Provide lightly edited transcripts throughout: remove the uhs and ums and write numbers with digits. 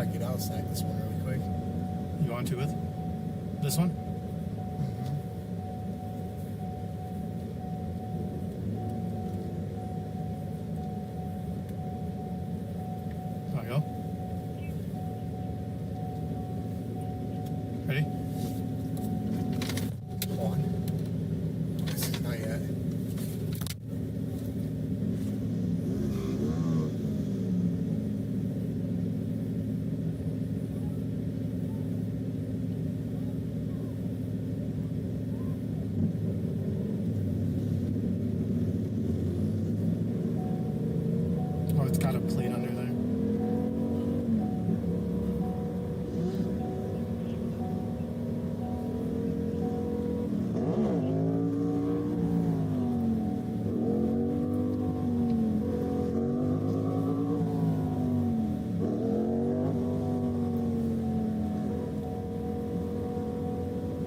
probably get outside this one really quick. You want to with this one? There we go. Ready? One. This is not yet. Oh, it's got a plate under there.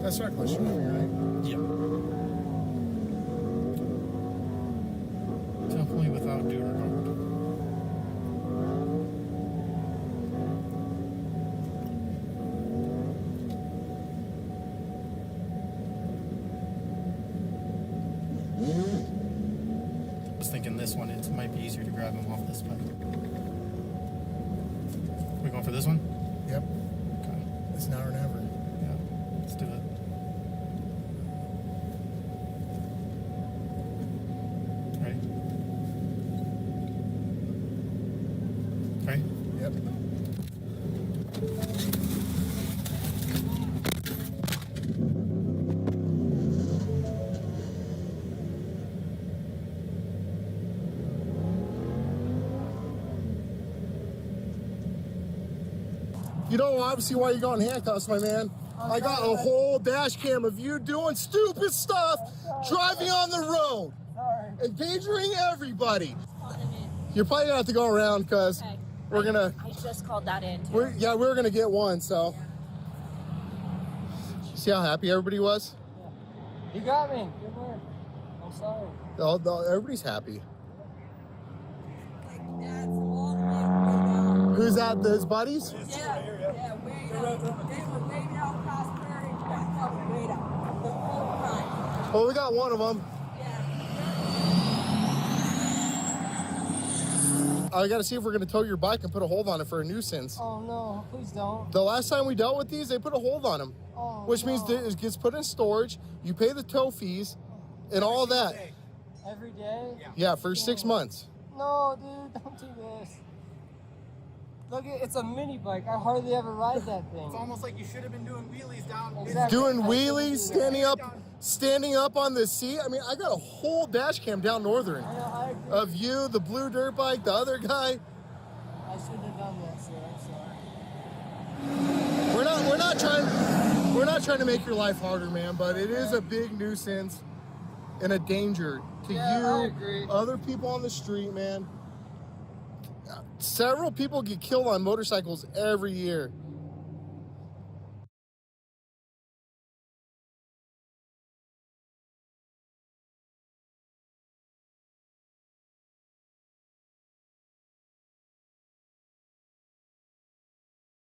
That's reckless driving, right? Yep. Definitely without due regard. I was thinking this one, it might be easier to grab him off this bike. We going for this one? Yep. Okay. It's now or never. Yeah. Let's do it. Ready? Ready? Yep. You know obviously why you got in handcuffs, my man. I got a whole dash cam of you doing stupid stuff, driving on the road, endangering everybody. You're probably gonna have to go around because Okay. we're gonna. I just called that in too. We're gonna get one. So, see how happy everybody was. You got me. Good work. I'm sorry. Everybody's happy. Like that's all the way down. Who's that? His buddies? Yeah, way down. They were way down past Prairie, back up way down. The whole time. Well, we got one of them. Yeah. I gotta see if we're gonna tow your bike and put a hold on it for a nuisance. Oh no, please don't. The last time we dealt with these, they put a hold on them, Oh, which means no. that it gets put in storage. You pay the tow fees and all that. Every day? Yeah, for 6 months. No, dude, don't do this. Look, it's a mini bike. I hardly ever ride that thing. It's almost like you should have been doing wheelies down. Exactly. Doing I shouldn't wheelies, do that. standing up on the seat. I mean, I got a whole dash cam down Northern I know, I agree. of you, the blue dirt bike, the other guy. I shouldn't have done that, sir. I'm sorry. We're not trying to make your life harder, man, but it is a big nuisance and a danger to Yeah, I you, agree. other people on the street, man. Several people get killed on motorcycles every year.